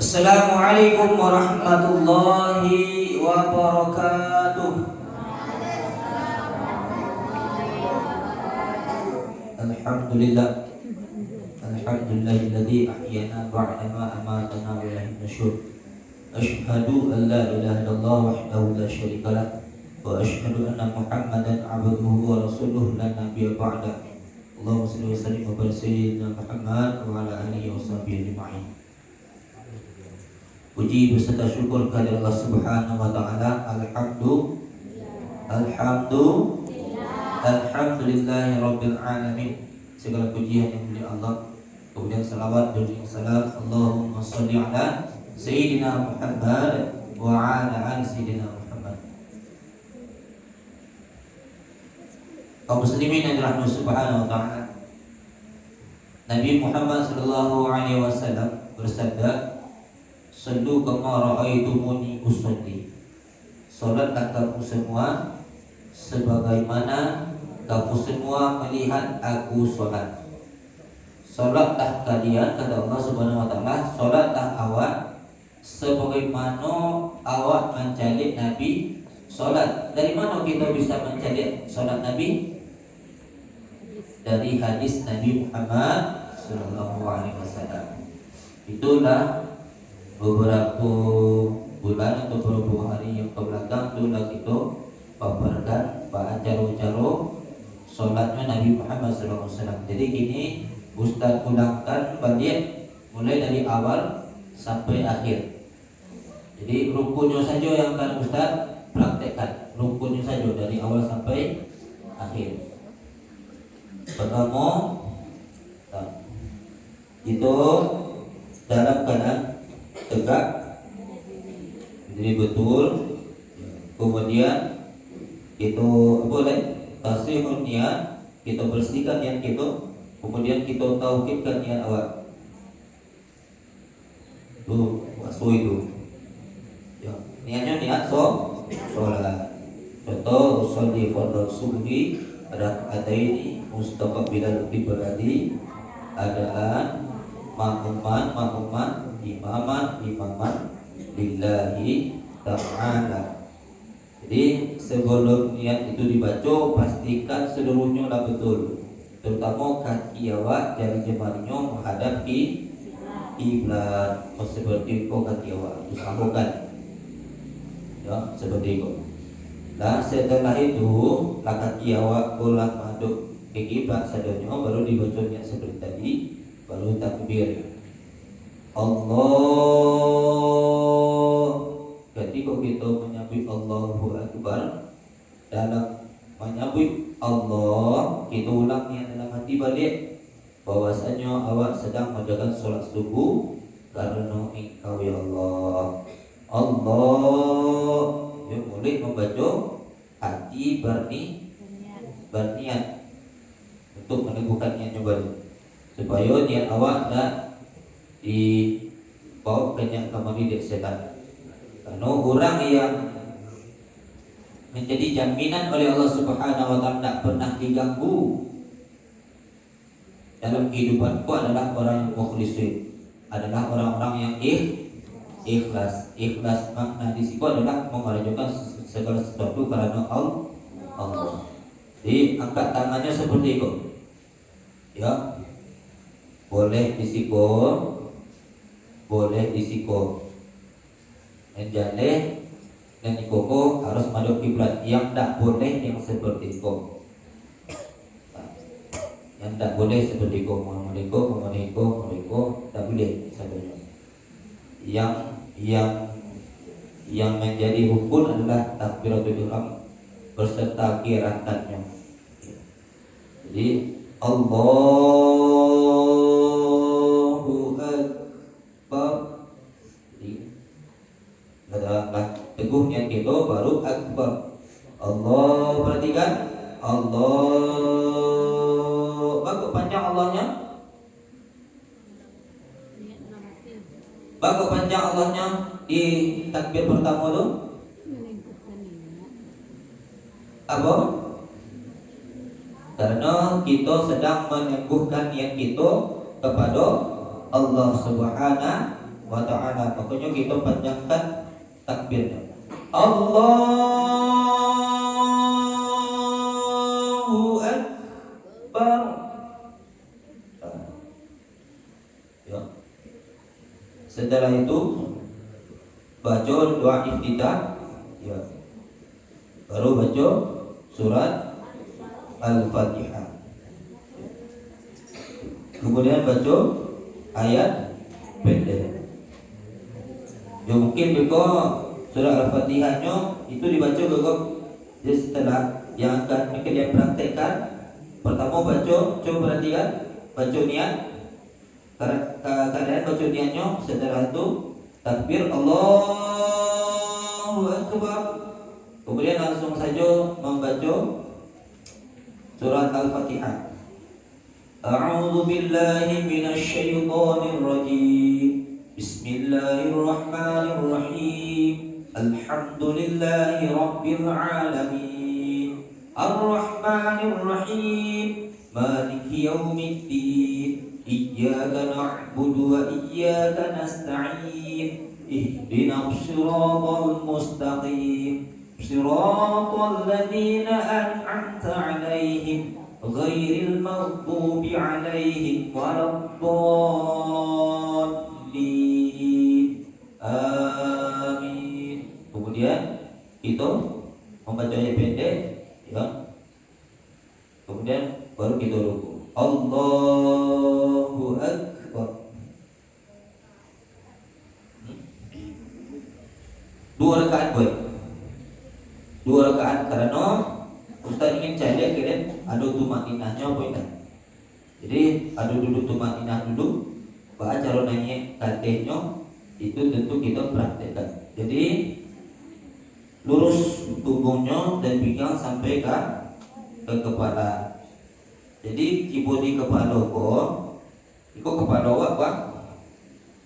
Assalamualaikum warahmatullahi wabarakatuh. Alhamdulillah. Alhamdulillahilladzi ahyana ba'da ma amatana wa ilaihin nusyur. Asyhadu an la ilaha illallah wahdahu la syarika lah wa asyhadu anna Muhammadan 'abduhu wa rasuluhu la nabiyya ba'da. Allahumma shalli wa sallim wa barik sayyidina Muhammad wa ala alihi wa sahbihi ajma'in. Puji beserta syukur kepada Allah Subhanahu wa taala. Alhamdulillahirabbil alamin. Segala pujian yang milik Allah. Kemudian salawat dan salam Allahumma shalli ala sayyidina Muhammad wa ala ali sayyidina Muhammad. Kaum muslimin yang dirahmati Subhanahu wa taala. Nabi Muhammad sallallahu alaihi wasallam bersabda, "Sallu kama ra'aitumuni usolli." Salatlah kamu semua sebagaimana kamu semua melihat aku salat. Salatlah kalian, kata Allah Subhanahu wa taala, salatlah awak sebagaimana awak mencalik Nabi salat. Dari mana kita bisa mencalik salat Nabi? Dari hadis Nabi Muhammad sallallahu alaihi wasallam. Itulah beberapa bulan atau beberapa hari yang kebelakang itulah kita paparkan acara-acara solatnya Nabi Muhammad SAW. Jadi kini Ustaz ulangkan balik mulai dari awal sampai akhir. Jadi rukunnya saja yang akan Ustaz praktekkan, rukunnya saja dari awal sampai akhir. Pertama, itu dalam keadaan tegak, jadi betul. Kemudian kita boleh tasrihun niat, kita bersihkan niat kita. Kemudian kita tauhidkan niat awak. Tuh, masuk itu. Ya, niatnya niat sholat. Contoh usolli fardhu subhi raka'ataini mustaqbilal qiblati adaan makmuman imaman lillahi ta'ala. Jadi sebelum niat itu dibaca, pastikan seluruhnya lah betul, terutama kaki awak, jari jemarinya menghadap kiblat. Seperti itu kaki awak itu sambungkan, ya seperti itu. Dan setelah itu lah kaki awak boleh maduk ke kiblat sadanya, baru dibaca niat seperti tadi, baru takbir Allah. Ketika kita menyebut Allahu Akbar, dalam menyebut Allah kita ulang niat dalam hati balik bahwasanya awak sedang menjalankan solat subuh karena Engkau ya Allah. Allah yang boleh membaca hati berniat untuk meneguhkan niatnya balik, supaya niat awak tak dibawa banyak kembali dari setan. Karena orang yang menjadi jaminan oleh Allah Subhanahu wa taala tak pernah diganggu dalam kehidupanku adalah orang yang mukhlisin, adalah orang-orang yang ikhlas. Ikhlas makna di situ adalah mengerjakan segala sesuatu karena Allah. Jadi angkat tangannya seperti itu. Ya. Boleh disikul, boleh disikul. Menjaleh dan ikoko harus madhab kiblat. Yang tak boleh yang seperti itu. Yang tak boleh seperti itu, tak boleh sebenarnya. Yang menjadi rukun adalah takbiratul ihram beserta kiraatannya. Jadi Allahu Akbar. Adalah teguh niat kita baru akbar. Allah, perhatikan Allah. Bagus panjang Allahnya. Bagus panjang Allahnya di takbir pertama tu. Apa? Karena kita sedang meneguhkan niat kita kepada Allah Subhanahu wa ta'ala. Pokoknya kita panjangkan takbirnya. Allahu Akbar. Ya. Setelah itu baca doa iftitah, ya. Baru baca surat Al-Fatihah. Kemudian baca ayat pendek. Ya mungkin beko surah Al-Fatihahnya itu dibaca beko setelah yang akan dia praktekkan. Pertama baca, coba perhatikan, baca niat. Keadaan baca niatnya, setelah itu takbir Allahu Akbar. Kemudian langsung saja membaca surat Al-Fatihah. A'udzu billahi minasy syaithanir rajim. Bismillahirrahmanirrahim. Alhamdulillahi rabbil alamin. Ar-Rahmanir Rahim. Maliki yaumiddin. Iyyaka na'budu wa iyyaka nasta'in. Ihdinas siratal mustaqim. Siratal ladzina an'amta 'alaihim ghairil maghdubi 'alaihim waladdallin. Amin. Kemudian kita membacanya pendek, ya. Kemudian baru kita ruku. Allahu Akbar. Dua rakaat boleh. Dua rakaat karena Ustaz ingin cari kalian ada tumaninahnya apa enggak. Jadi ada duduk tumaninah dulu, baca cara nanya katanya itu tentu kita praktekkan. Jadi lurus tubuhnya dan pinggang sampai ke kepala. Jadi ibu di kepala kok, ikut kepala apa?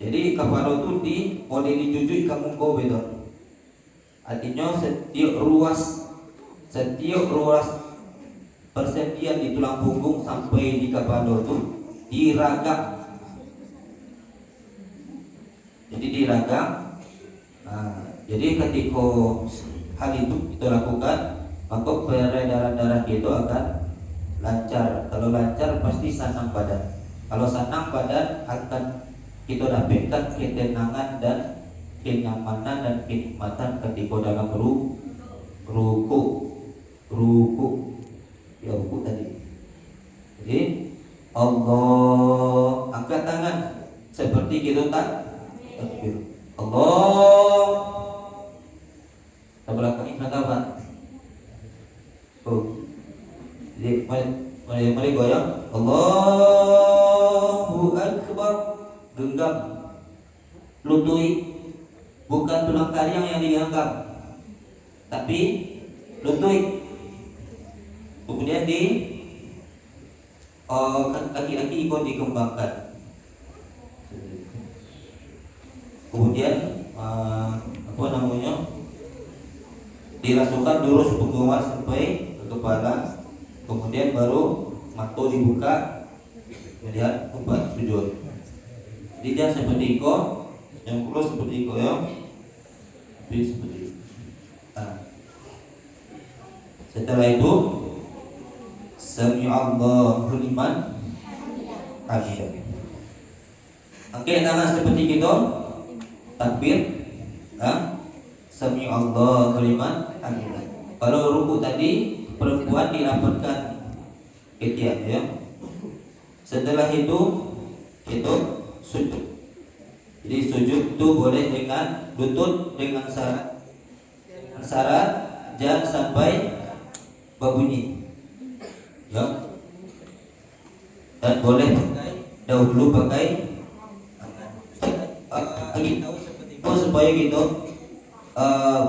Jadi kepala itu di model dijujui kamu kau betul. Artinya setiap ruas persentian di tulang punggung sampai di kepala itu diragam. Jadi diragam. Nah, jadi ketika hal itu kita lakukan, maka peredaran darah kita akan lancar. Kalau lancar pasti sanang badan. Kalau sanang badan akan kita dapatkan ketenangan dan kenyamanan dan kenikmatan ketika dalam ruku ya ruku tadi. Jadi Allah, angkat tangan seperti kita takbir Allah. Belakang ini apa? Jadi mari goyang Allahu Akbar, genggam lutui. Bukan tulang kariang yang digenggam, tapi lutut. Kemudian di kaki-kaki ikut dikembangkan. Kemudian dirasukan lurus punggung sampai ke kepala. Kemudian baru mata dibuka, melihat tempat sujud. Jadi dia seperti ikut, yang kurus seperti ikut ya. Seperti itu. Nah, setelah itu Sami'allahu liman hamidah. Angkat tangan seperti kita, takbir. Sami'allahu liman hamidah. Kalau ruku tadi perempuan dirapatkan ketiak ya. Setelah itu sujud. Jadi sujud itu boleh dengan lutut dengan syarat jangan sampai berbunyi, ya. Dan boleh dahulu pakai supaya kita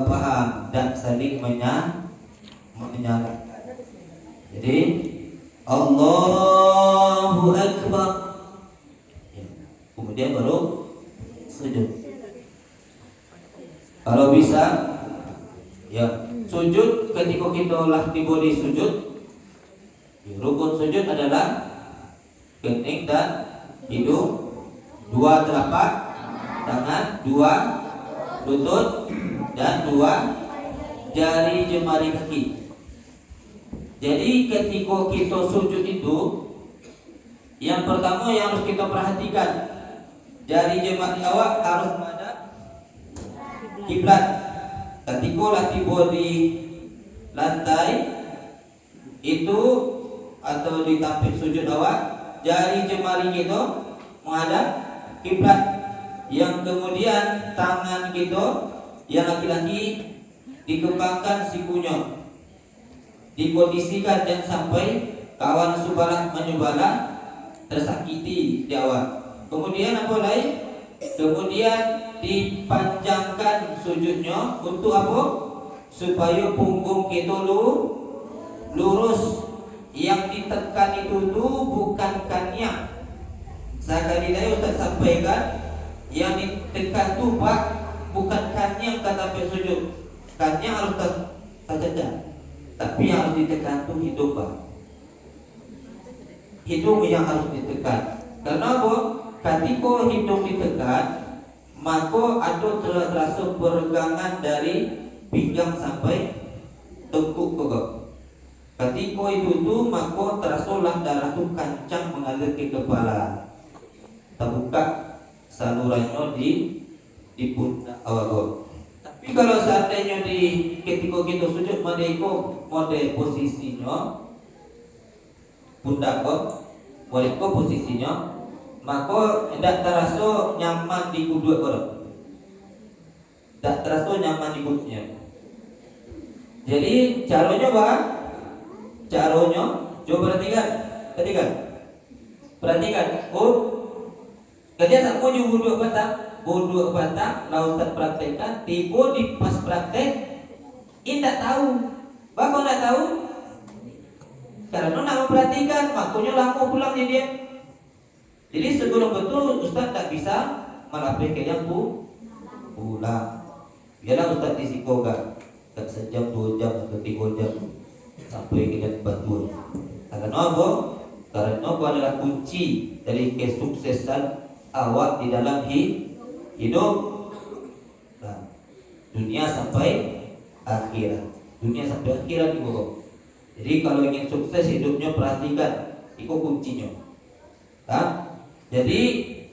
paham dan saling menyala. Jadi Allahu Akbar, ya. Kemudian baru sujud. Kalau bisa, ya sujud ketika kita lah tiba di sujud. Rukun sujud adalah kening dan hidung, dua telapak tangan, dua lutut, dan dua jari jemari kaki. Jadi ketika kita sujud itu, yang pertama yang harus kita perhatikan, jari jemari awak harus menghadap kiblat. Ketika tiba di lantai itu atau di tampik sujud awak, jari jemari kita menghadap kiblat. Yang kemudian tangan kita yang laki-laki dikembangkan sikunya, dikondisikan dan sampai kawan subala menyubala tersakiti di awal. Kemudian apa lain? Kemudian dipanjangkan sujudnya untuk apa? Supaya punggung kita lurus. Yang ditekan itu bukan kannya. Sekali lagi Ustaz sampaikan, yang ditekan itu bukan kannya yang kata sujud. Kannya harus terjaga. Tapi yang harus ditekan itu hidung, Pak. Hidung yang harus ditekan. Karena apa? Ketika hidung ditekan, maka ada terasa peregangan dari pinggang sampai tengkuk kegak. Ketika itu maka terasalah darah itu kancang mengalir ke kepala. Terbuka salurannya di pundak awak. Tapi kalau seandainya ketika kita sujud mode posisinya pundak posisinya, maka tidak terasa nyaman di kuduk orang. Tidak terasa nyaman di kuduknya. Jadi caranya apa? Caranya coba perhatikan. Kerja sama buduk batang, lalu Ustaz praktekkan, tiba di pas praktek, tidak tahu. Bapak tidak tahu, karena nak memperhatikan, makanya lama pulang dia. Jadi sebelum betul Ustaz tak bisa melapihkan yang pulang. Biarlah Ustaz disikoga, tak sejam, 2 jam atau 3 jam sampai ke tempat pun. Karena apa? Karena apa adalah kunci dari kesuksesan awak di dalam hidup, nah, dunia sampai akhirat. Ibu. Jadi kalau ingin sukses hidupnya, perhatikan, itu kuncinya. Nah, jadi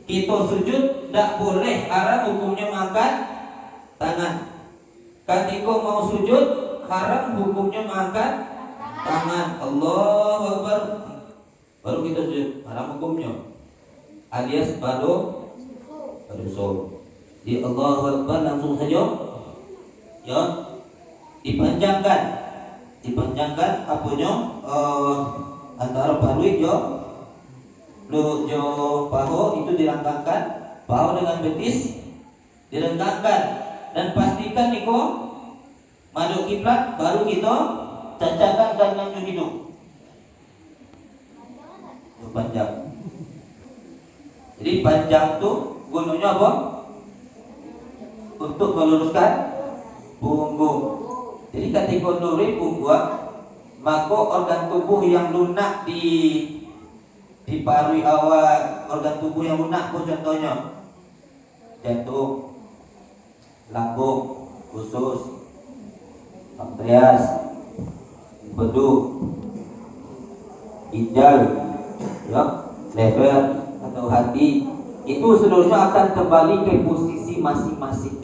kita sujud tidak boleh haram hukumnya mengangkat tangan. Ketika mau sujud haram hukumnya mengangkat tangan. Allahu Akbar, baru kita sujud, haram hukumnya. Alias baru so. Di Allahu Akbar langsung saja ya dipanjangkan apanya antara paruh jo paho itu dirangkangkan, paho dengan betis direngkangkan, dan pastikan niko maduk kiblat, baru kita cacakan dengan hidung panjang. Jadi panjang tuh gunanya apa? Untuk meluruskan punggung. Jadi ketika nuri punggung, maka organ tubuh yang lunak di paru awal, organ tubuh yang lunak pun contohnya jantung, lambung, usus, pankreas, empedu, ginjal, ya, lever atau hati, itu seluruhnya akan kembali ke posisi masing-masing.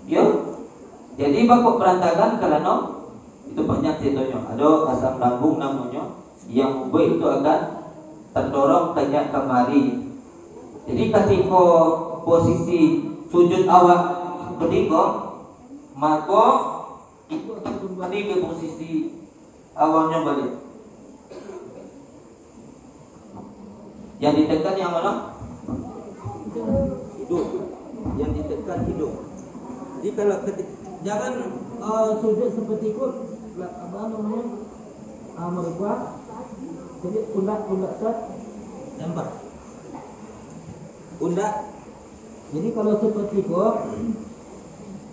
Ya, jadi bapak berantakan karena itu banyak contohnya. Ada asam lambung namanya yang membuat itu akan terdorong banyak kemari. Jadi ketika posisi sujud awak seperti itu, maka itu akan kembali ke posisi awalnya balik. Yang ditekan yang mana? Hidung. Yang ditekan hidung. Jadi kalau jangan sujud seperti itu, apa namanya? Merubah. Jadi pundak set lempar. Pundak. Jadi kalau seperti itu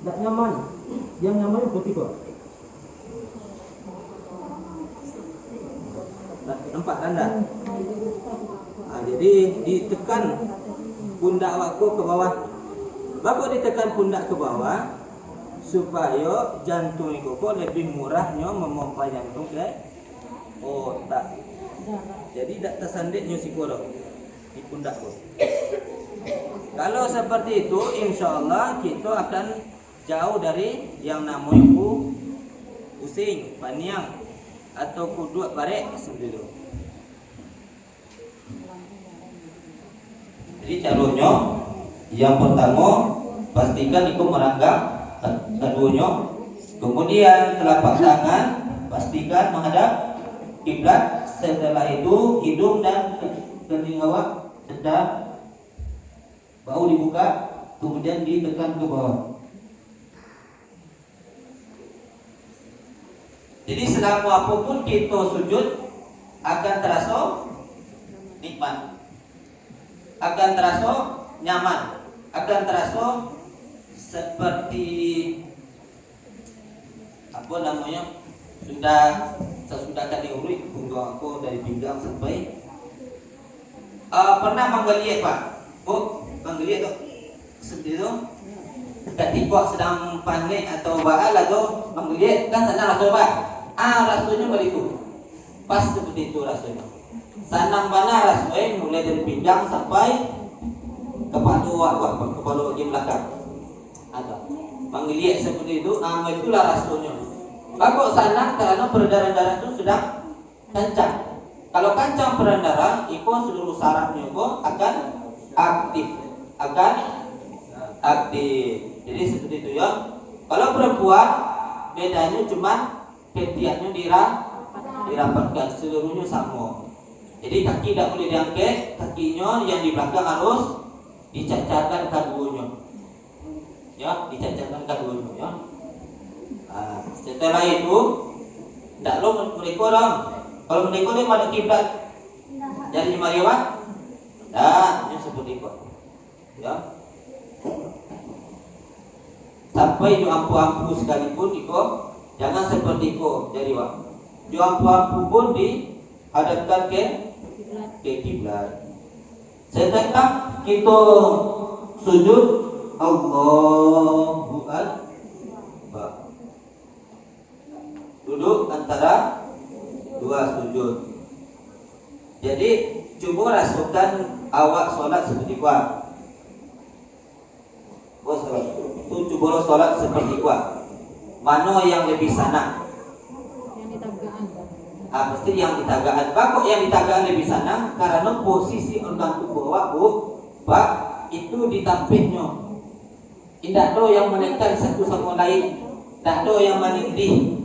tidak nyaman. Yang nyaman seperti itu. Nampak tanda? Nah, jadi ditekan pundak awakku ke bawah. Bapak ditekan pundak ke bawah supaya jantung itu kok lebih murahnya memompa jantung ke otak. Jadi tidak tersandiknya si kodok di pundakku. Kalau seperti itu, insya Allah kita akan jauh dari yang namanya pusing, paniang atau kuduk barek seperti itu. Jadi caranya yang pertama pastikan itu merangkak keduanya, kemudian telapak tangan pastikan menghadap kiblat. Setelah itu hidung dan kening awak sedang bau dibuka, kemudian ditekan ke bawah. Jadi selama apapun kita sujud akan terasa nikmat, akan terasa nyaman, akan terasa seperti apa namanya, sesudah tadi urut punggung aku dari pinggang sampai pernah menggeliat Pak, Bu, menggeliat tuh seperti itu. Ketika sedang panik atau baal atau menggeliat kan sana rasa Pak, rasanya begitu, pas seperti itu rasanya. Sanang mana rasanya mulai dari pinggang sampai kepala bagian belakang. Ada menggeliat seperti itu, itulah rasanya. Kalau sanang karena peredaran darah itu sudah kencang. Kalau kencang peredaran darah, itu seluruh sarafnya itu akan aktif. Jadi seperti itu ya. Kalau perempuan bedanya cuma ketiaknya dirapatkan, seluruhnya sama. Jadi kaki tidak boleh diangkat, kakinya yang di belakang harus dicacarkan keduanya. Ya, dicacarkan keduanya ya. Setelah itu tidak lo mereka orang. Kalau mereka dia pada kiblat jadi mariwat, ini seperti itu. Ya. Sampai di ampu-ampu sekalipun iko jangan seperti itu. Jadi Pak, di ampu-ampu pun dihadapkan ke kiblat. Setelah kita sujud Allahu Akbar, duduk antara dua sujud. Jadi coba rasakan awak sholat seperti apa. Coba sholat seperti apa. Mana yang lebih sana? Yang ditagaan. Pasti yang ditagaan. Kok yang ditagaan lebih sana? Karena posisi organ tubuh awak Pak itu ditampihnya. Tidak ada yang menekan satu sama lain. Tidak ada yang menindih.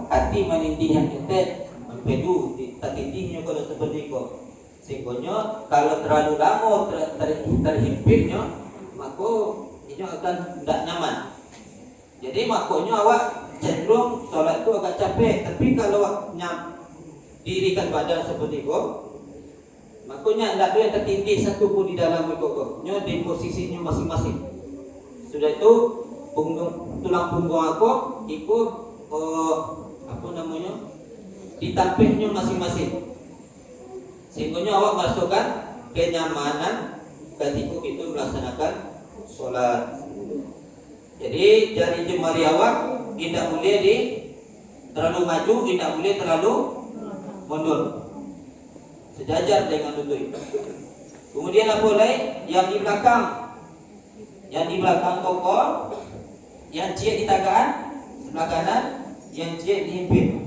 Hati menindih yang kita mempedu tertindihnya kalau seperti itu. Sehingga kalau terlalu lama terhimpitnya, maka ini akan tidak nyaman. Jadi makanya awak cenderung sholat itu agak capek. Tapi kalau awak dirikan badan seperti itu, makanya tidak ada yang tertindih satu pun di dalam itu. Nya di posisinya masing-masing. Sudah itu tulang punggung aku ikut ditampihnya masing-masing. Sehingga awak masukkan kenyamanan ketika itu melaksanakan sholat. Jadi jari jemari awak tidak boleh terlalu maju, tidak boleh terlalu mundur, sejajar dengan lutut. Kemudian apa lagi? Yang di belakang kokor, yang ciek di tagaan sebelah kanan, yang ciek dihimpit.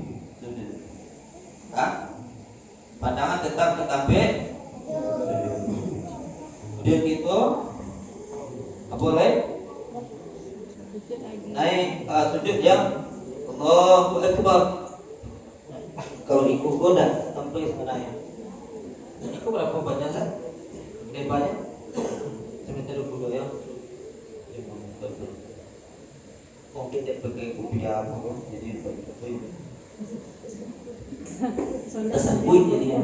Pandangan tetap tertampik. Kemudian gitu apa lagi? Naik sujud yang Allahu Akbar. Kalau ikut goda sampai sebenarnya. Ini berapa banyak kan? Lebarnya? Semeter 20 ya. Mungkin dia pakai kopiah jadi tersebut jadinya.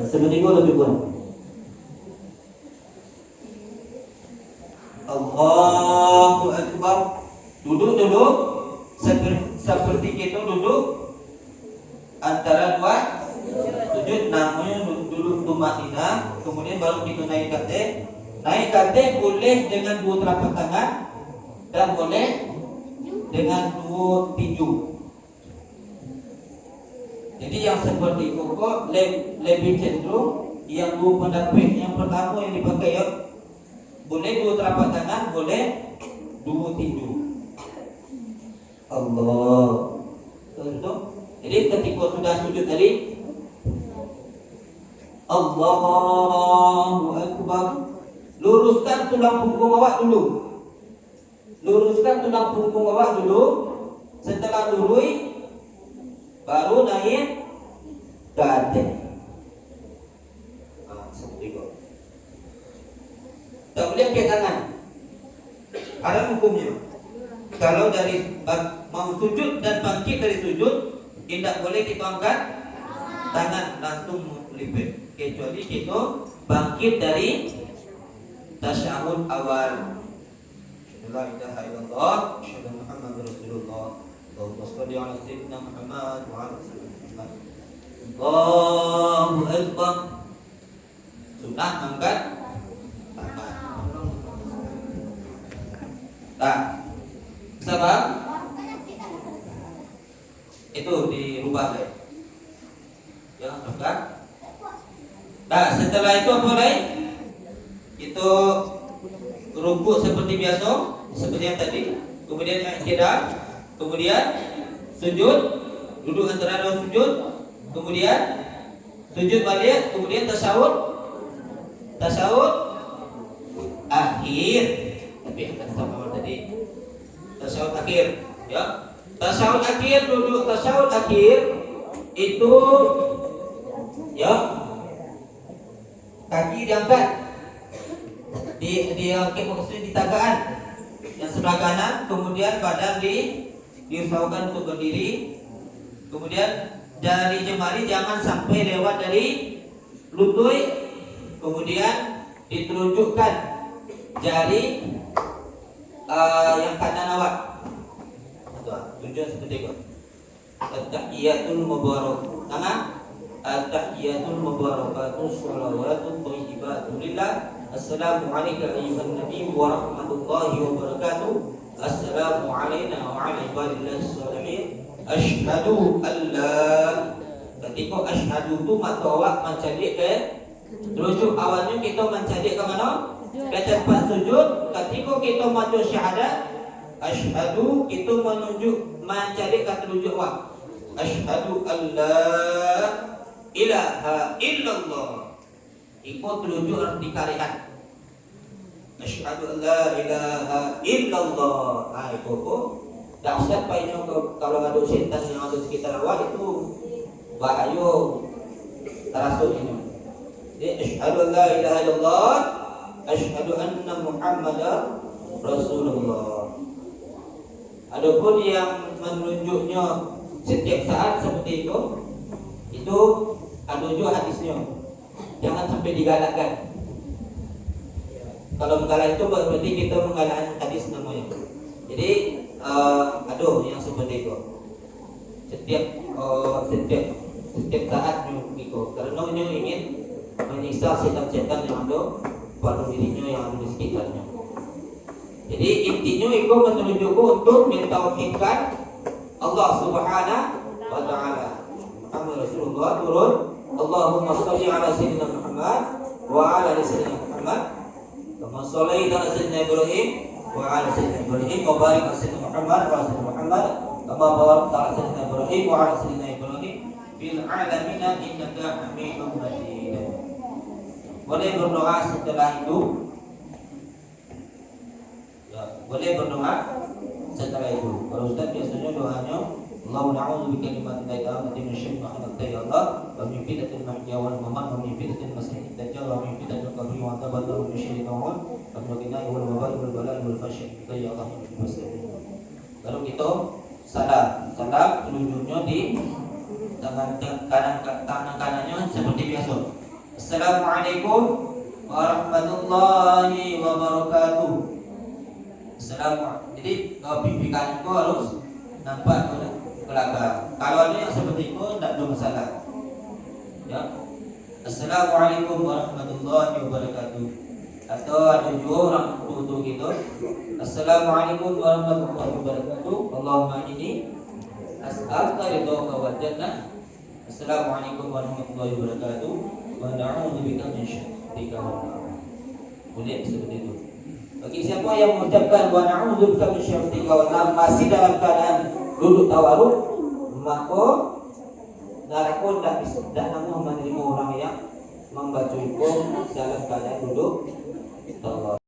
Seperti itu lebih kurang. Allahu Akbar. Duduk seperti kita duduk antara dua sujud, namanya duduk tumaninah. kemudian baru kita naik kate. Naik kate boleh dengan dua telapak tangan dan boleh dengan dua tinju. Jadi yang seperti itu kok lebih cenderung yang dua pendapat yang pertama yang dipakai ya, boleh dua telapak tangan, boleh dua tinju. Allah. Betul. Jadi ketika sudah sujud tadi, Allahu Akbar. Luruskan tulang punggung awak dulu. Luruskan tulang punggung awak dulu. Setelah lurus, baru naik dada. Seperti itu. Tak boleh angkat tangan. Ada hukumnya. Kalau dari mau sujud dan bangkit dari sujud, tidak boleh kita angkat tangan langsung lipat. Kecuali kita bangkit dari tasyahud awal. La ilaha illallah, asyhadu anna Muhammadar Rasulullah. Allahumma shalli ala sayyidina Muhammad wa ala sayyidina Muhammad. Allahu Akbar. Sunnah angkat tangan. Tak. Sebab itu dirubah deh. Jangan angkat. Nah, setelah itu apa lagi? Itu rukuk seperti biasa, seperti yang tadi. Kemudian i'tidal, kemudian sujud, duduk antara dua sujud, kemudian sujud balik, kemudian tasyahud akhir. Tapi akan sama tadi. Tasyahud akhir, ya. Tasyahud akhir, duduk tasyahud akhir itu ya kaki diangkat maksudnya di tagaan yang sebelah kanan, kemudian badan diusahakan untuk berdiri, kemudian jari jemari jangan sampai lewat dari lutut, kemudian ditelunjukkan jari yang kanan awak. Tujuan seperti itu. At-tahiyatul mubarak. Tangan. At-tahiyatul mubarakatuh shalawatut thayyibatun lillah. Assalamu alayka ayyuhan nabiy wa rahmatullahi wa barakatuh. Assalamu alayna wa ala ibadillahis shalihin. Asyhadu an la. Ketika asyhadu itu mata awak mencadik ke rujuk awalnya kita mencadik ke mana? Ke tempat sujud. Ketika kita maca syahadat asyhadu itu menunjuk mencadik ke rujuk awak. Asyhadu an la ilaha illallah. Ikut rujuk arti karihan. Asyhadu an la ilaha illallah. Itu kok dahsyat painnya kalau ada setan yang ada sekitar awak itu bahaya terasuk ini. Jadi asyhadu an la ilaha illallah, asyhadu anna Muhammadar Rasulullah. Adapun yang menunjuknya setiap saat seperti itu ada juga hadisnya. Jangan sampai digalakkan. Kalau menggalak itu berarti kita menggalakkan hadis namanya. Jadi ada yang seperti itu. Setiap saat itu. Karena dia ingin menyiksa setan-setan yang ada pada dirinya yang ada di sekitarnya. Jadi intinya itu menunjukkan untuk mentauhidkan Allah Subhanahu wa taala. Muhammad Rasulullah turun, Allahumma shalli ala sayyidina Muhammad wa ala sayyidina Muhammad. Kama shallaita ala sayyidina Ibrahim wa ala sayyidina Ibrahim wa barik ala sayyidina Muhammad wa ala sayyidina Muhammad. Kama barakta ala sayyidina Ibrahim wa ala sayyidina Ibrahim fil alamin innaka Hamidum Majid. Boleh berdoa setelah itu. Boleh berdoa setelah itu. Kalau Ustaz biasanya doanya Allahumma na'udzu bikalimatillahi tammati min syarri ma khalaq ya Allah wa min fitnatil mahya wal mamat wa min fitnatil masiihid dajjal wa min fitnatil qabri wa adzabil wa min syarri nawm wa min ghina'i wal wabal wal bala'i wal fahsya'i ya Allah. Lalu kita salam tunjuknya di tangan kanannya seperti biasa. Assalamualaikum warahmatullahi wabarakatuh. Assalamualaikum. Jadi pipi kanan itu harus nampak ke belakang. Kalau ada yang seperti itu tidak ada masalah. Ya. Assalamualaikum warahmatullahi wabarakatuh. Atau ada juga orang tutup gitu. Assalamualaikum warahmatullahi wabarakatuh. Allahumma inni as'aluka ridhaka wal jannah. Assalamualaikum warahmatullahi wabarakatuh. Wa na'udzubika min syarrika wal nar. Boleh seperti itu. Bagi siapa yang mengucapkan wa na'udzubika min syarrika wal nar masih dalam keadaan duduk tawarruk, maka narakon tidak namun menerima orang yang membaca hukum dalam keadaan duduk tawarruk.